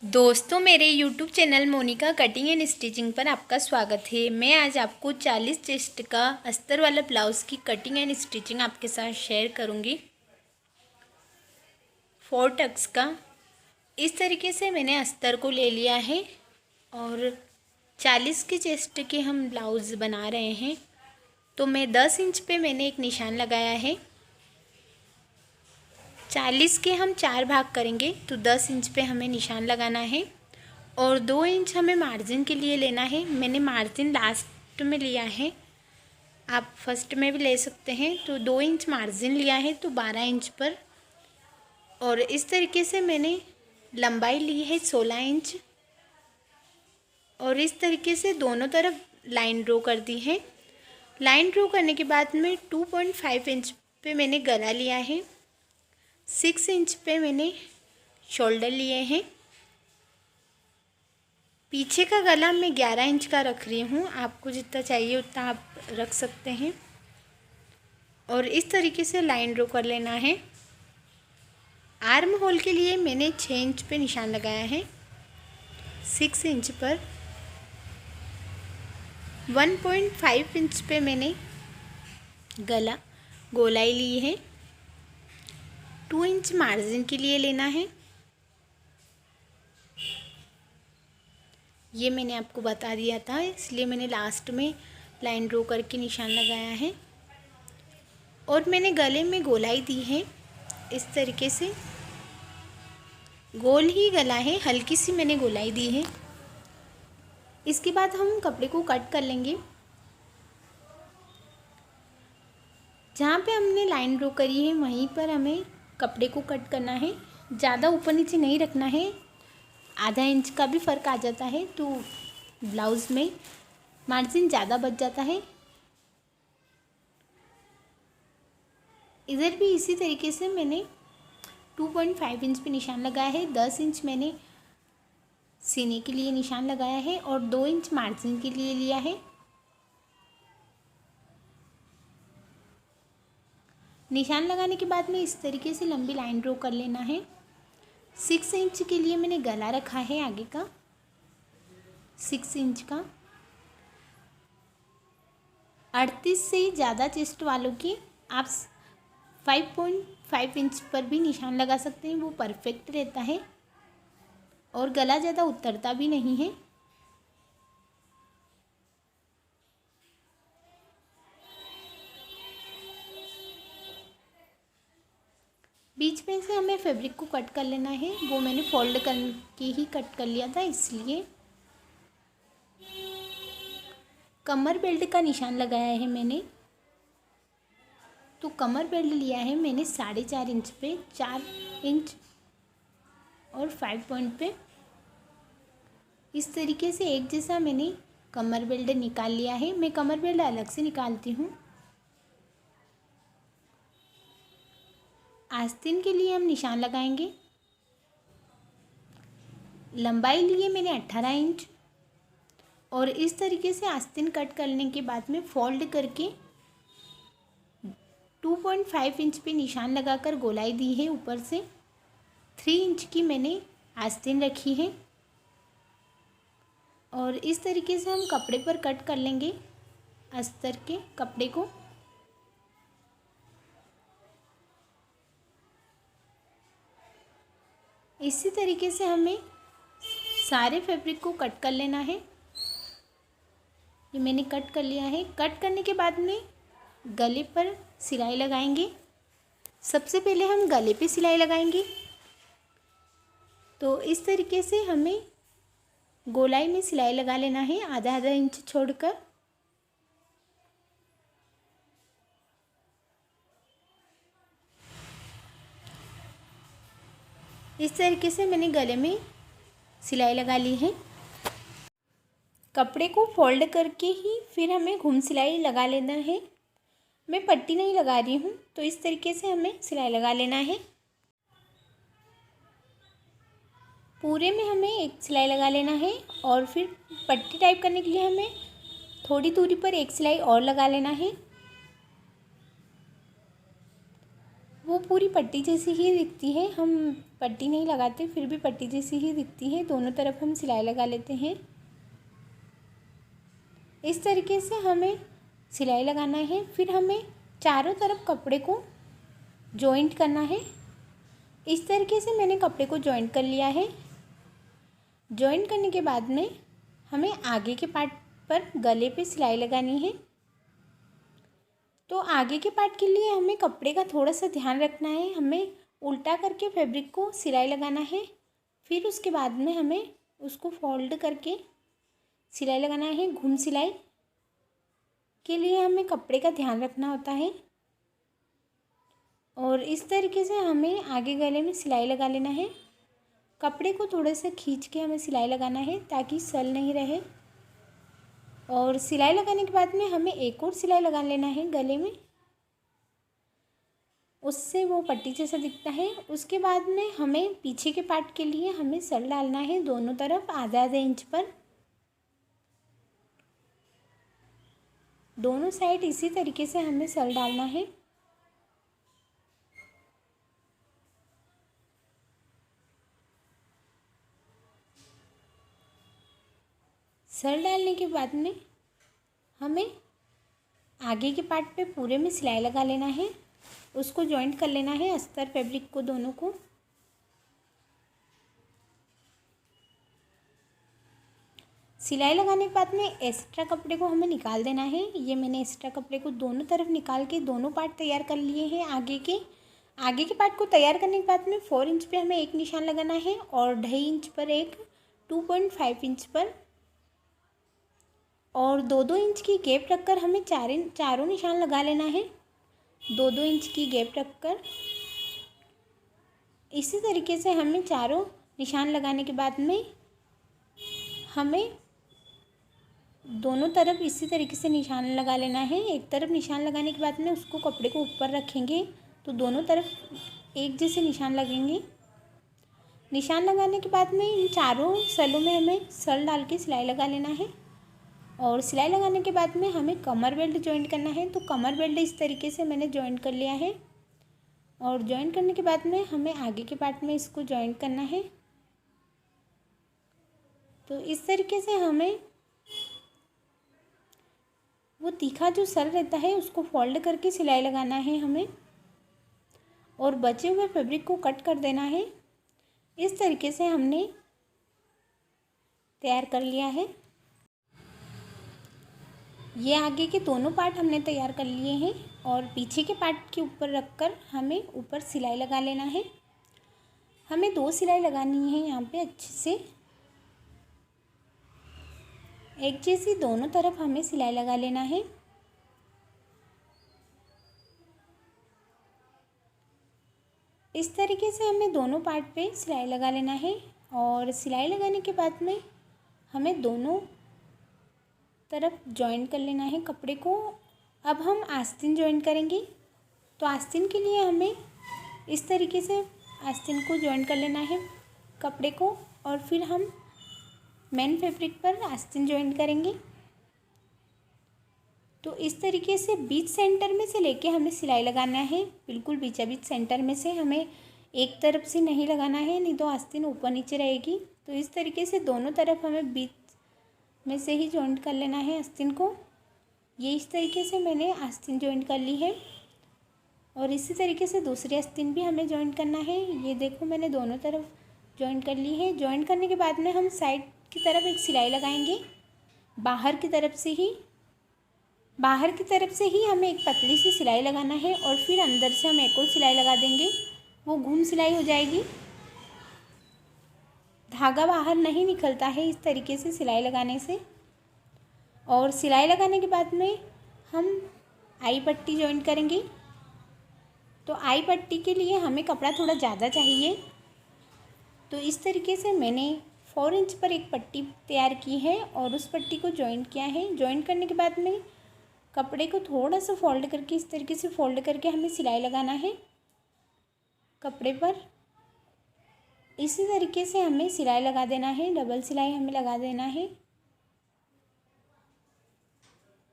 दोस्तों, मेरे YouTube channel Monika cutting and stitching पर आपका स्वागत है। मैं आज आपको 40 चेस्ट का अस्तर वाला ब्लाउज़ की कटिंग एंड स्टिचिंग आपके साथ शेयर करूंगी। 4 टक्स का इस तरीके से मैंने अस्तर को ले लिया है और 40 के चेस्ट के हम ब्लाउज़ बना रहे हैं। तो मैं 10 इंच पे मैंने एक निशान लगाया है। 40 के हम 4 भाग करेंगे तो 10 इंच पे हमें निशान लगाना है और 2 इंच हमें मार्जिन के लिए लेना है। मैंने मार्जिन लास्ट में लिया है, आप फर्स्ट में भी ले सकते हैं। तो 2 इंच मार्जिन लिया है तो 12 इंच पर, और इस तरीके से मैंने लंबाई ली है 16 इंच और इस तरीके से दोनों तरफ लाइन ड्रॉ कर दी है। लाइन ड्रॉ करने के बाद में 2.5 इंच पे मैंने गला लिया है, 6 इंच पे मैंने शोल्डर लिए हैं। पीछे का गला मैं 11 इंच का रख रही हूँ, आपको जितना चाहिए उतना आप रख सकते हैं। और इस तरीके से लाइन ड्रॉ कर लेना है। आर्म होल के लिए मैंने 6 इंच पे निशान लगाया है, 6 इंच पर 1.5 इंच पे मैंने गला गोलाई ली है। 2 इंच मार्जिन के लिए लेना है, ये मैंने आपको बता दिया था, इसलिए मैंने लास्ट में लाइन ड्रॉ करके निशान लगाया है। और मैंने गले में गोलाई दी है, इस तरीके से गोल ही गला है, हल्की सी मैंने गोलाई दी है। इसके बाद हम कपड़े को कट कर लेंगे। जहाँ पे हमने लाइन ड्रॉ करी है वहीं पर हमें कपड़े को कट करना है। ज़्यादा ऊपर नीचे नहीं रखना है, आधा इंच का भी फ़र्क आ जाता है तो ब्लाउज़ में मार्जिन ज़्यादा बच जाता है। इधर भी इसी तरीके से मैंने 2.5 इंच पे निशान लगाया है, 10 इंच मैंने सीने के लिए निशान लगाया है और 2 इंच मार्जिन के लिए लिया है। निशान लगाने के बाद में इस तरीके से लंबी लाइन ड्रॉ कर लेना है। 6 इंच के लिए मैंने गला रखा है आगे का, 6 इंच का। 38 से ज़्यादा चेस्ट वालों की आप 5.5 इंच पर भी निशान लगा सकते हैं, वो परफेक्ट रहता है और गला ज़्यादा उतरता भी नहीं है। बीच में से हमें फैब्रिक को कट कर लेना है, वो मैंने फोल्ड करके ही कट कर लिया था इसलिए। कमर बेल्ट का निशान लगाया है मैंने, तो कमर बेल्ट लिया है मैंने 4.5 इंच पे, 4 इंच और 5 पॉइंट पे। इस तरीके से एक जैसा मैंने कमर बेल्ट निकाल लिया है। मैं कमर बेल्ट अलग से निकालती हूँ। आस्तीन के लिए हम निशान लगाएंगे। लंबाई लिए मैंने 18 इंच और इस तरीके से आस्तीन कट करने के बाद में फोल्ड करके 2.5 इंच पे निशान लगाकर गोलाई दी है। ऊपर से 3 इंच की मैंने आस्तीन रखी है और इस तरीके से हम कपड़े पर कट कर लेंगे अस्तर के कपड़े को। इसी तरीके से हमें सारे फैब्रिक को कट कर लेना है। ये मैंने कट कर लिया है। कट करने के बाद में गले पर सिलाई लगाएंगे। सबसे पहले हम गले पे सिलाई लगाएंगे, तो इस तरीके से हमें गोलाई में सिलाई लगा लेना है, आधा आधा इंच छोड़कर। इस तरीके से मैंने गले में सिलाई लगा ली है। कपड़े को फोल्ड करके ही फिर हमें घूम सिलाई लगा लेना है। मैं पट्टी नहीं लगा रही हूँ, तो इस तरीके से हमें सिलाई लगा लेना है। पूरे में हमें एक सिलाई लगा लेना है और फिर पट्टी टाइप करने के लिए हमें थोड़ी दूरी पर एक सिलाई और लगा लेना है। वो पूरी पट्टी जैसी ही दिखती है, हम पट्टी नहीं लगाते, फिर भी पट्टी जैसी ही दिखती है। दोनों तरफ हम सिलाई लगा लेते हैं। इस तरीके से हमें सिलाई लगाना है। फिर हमें चारों तरफ कपड़े को जॉइंट करना है। इस तरीके से मैंने कपड़े को जॉइंट कर लिया है। जॉइंट करने के बाद में हमें आगे के पार्ट पर गले पे सिलाई लगानी है। तो आगे के पार्ट के लिए हमें कपड़े का थोड़ा सा ध्यान रखना है। हमें उल्टा करके फैब्रिक को सिलाई लगाना है। फिर उसके बाद में हमें उसको फोल्ड करके सिलाई लगाना है। घूम सिलाई के लिए हमें कपड़े का ध्यान रखना होता है। और इस तरीके से हमें आगे गले में सिलाई लगा लेना है। कपड़े को थोड़ा सा खींच के हमें सिलाई लगाना है ताकि सल नहीं रहे। और सिलाई लगाने के बाद में हमें एक और सिलाई लगा लेना है गले में, उससे वो पट्टी जैसा दिखता है। उसके बाद में हमें पीछे के पार्ट के लिए हमें सल डालना है दोनों तरफ आधा आधा इंच पर। दोनों साइड इसी तरीके से हमें सल डालना है। सल डालने के बाद में हमें आगे के पार्ट पे पूरे में सिलाई लगा लेना है। उसको जॉइंट कर लेना है अस्तर फैब्रिक को दोनों को। सिलाई लगाने के बाद में एक्स्ट्रा कपड़े को हमें निकाल देना है। ये मैंने एक्स्ट्रा कपड़े को दोनों तरफ निकाल के दोनों पार्ट तैयार कर लिए हैं। आगे के पार्ट को तैयार करने के बाद में 4 इंच पे हमें एक निशान लगाना है और 2.5 इंच पर एक, 2.5 इंच पर और 2-2 इंच की गैप रखकर हमें चारों निशान लगा लेना है। 2-2 इंच की गैप रखकर इसी तरीके से हमें चारों निशान लगाने के बाद में हमें दोनों तरफ इसी तरीके से निशान लगा लेना है। एक तरफ निशान लगाने के बाद में उसको कपड़े को ऊपर रखेंगे तो दोनों तरफ एक जैसे निशान लगेंगे। निशान लगाने के बाद में इन चारों सलों में हमें सल डाल के सिलाई लगा लेना है। और सिलाई लगाने के बाद में हमें कमर बेल्ट जॉइंट करना है। तो कमर बेल्ट इस तरीके से मैंने जॉइंट कर लिया है। और जॉइंट करने के बाद में हमें आगे के पार्ट में इसको जॉइंट करना है। तो इस तरीके से हमें वो तीखा जो सर रहता है उसको फोल्ड करके सिलाई लगाना है हमें, और बचे हुए फैब्रिक को कट कर देना है। इस तरीके से हमने तैयार कर लिया है। ये आगे के दोनों पार्ट हमने तैयार कर लिए हैं और पीछे के पार्ट के ऊपर रखकर हमें ऊपर सिलाई लगा लेना है। हमें 2 सिलाई लगानी है यहाँ पे अच्छे से, एक जैसी दोनों तरफ हमें सिलाई लगा लेना है। इस तरीके से हमें दोनों पार्ट पे सिलाई लगा लेना है। और सिलाई लगाने के बाद में हमें दोनों तरफ जॉइंट कर लेना है कपड़े को। अब हम आस्तीन जॉइंट करेंगे। तो आस्तीन के लिए हमें इस तरीके से आस्तीन को जॉइंट कर लेना है कपड़े को, और फिर हम मेन फैब्रिक पर आस्तीन जॉइंट करेंगे। तो इस तरीके से बीच सेंटर में से लेके हमें सिलाई लगाना है। बिल्कुल बीचा बीच सेंटर में से हमें एक तरफ से नहीं लगाना है, नहीं तो आस्तीन ऊपर नीचे रहेगी। तो इस तरीके से दोनों तरफ हमें बीच में से ही जॉइंट कर लेना है आस्तीन को। ये इस तरीके से मैंने आस्तीन जॉइंट कर ली है। और इसी तरीके से दूसरी आस्तीन भी हमें जॉइंट करना है। ये देखो मैंने दोनों तरफ जॉइंट कर ली है। जॉइंट करने के बाद में हम साइड की तरफ एक सिलाई लगाएंगे। बाहर की तरफ से ही हमें एक पतली सी सिलाई लगाना है, और फिर अंदर से हम एक और सिलाई लगा देंगे। वो घूम सिलाई हो जाएगी। धागा बाहर नहीं निकलता है इस तरीके से सिलाई लगाने से। और सिलाई लगाने के बाद में हम आई पट्टी जॉइंट करेंगे। तो आई पट्टी के लिए हमें कपड़ा थोड़ा ज़्यादा चाहिए। तो इस तरीके से मैंने 4 इंच पर एक पट्टी तैयार की है और उस पट्टी को जॉइंट किया है। जॉइंट करने के बाद में कपड़े को थोड़ा सा फोल्ड करके इस तरीके से फोल्ड करके हमें सिलाई लगाना है कपड़े पर। इसी तरीके से हमें सिलाई लगा देना है, डबल सिलाई हमें लगा देना है।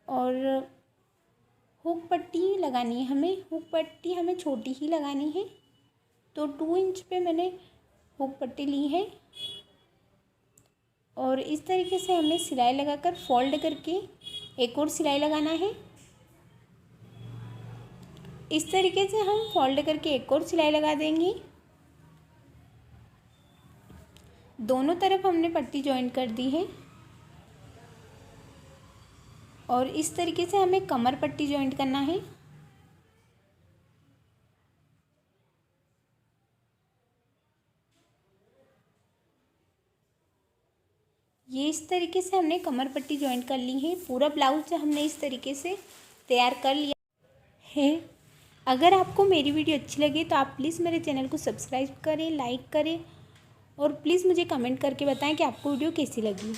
और हुक पट्टी लगानी है हमें। हुक पट्टी हमें छोटी ही लगानी है। तो 2 इंच पे मैंने हुक पट्टी ली है और इस तरीके से हमें सिलाई लगाकर फोल्ड करके एक और सिलाई लगाना है। इस तरीके से हम फोल्ड करके एक और सिलाई लगा देंगे। दोनों तरफ हमने पट्टी जॉइंट कर दी है और इस तरीके से हमें कमर पट्टी जॉइंट करना है। ये इस तरीके से हमने कमर पट्टी जॉइंट कर ली है। पूरा ब्लाउज हमने इस तरीके से तैयार कर लिया है। अगर आपको मेरी वीडियो अच्छी लगे तो आप प्लीज़ मेरे चैनल को सब्सक्राइब करें, लाइक करें और प्लीज़ मुझे कमेंट करके बताएं कि आपको वीडियो कैसी लगी।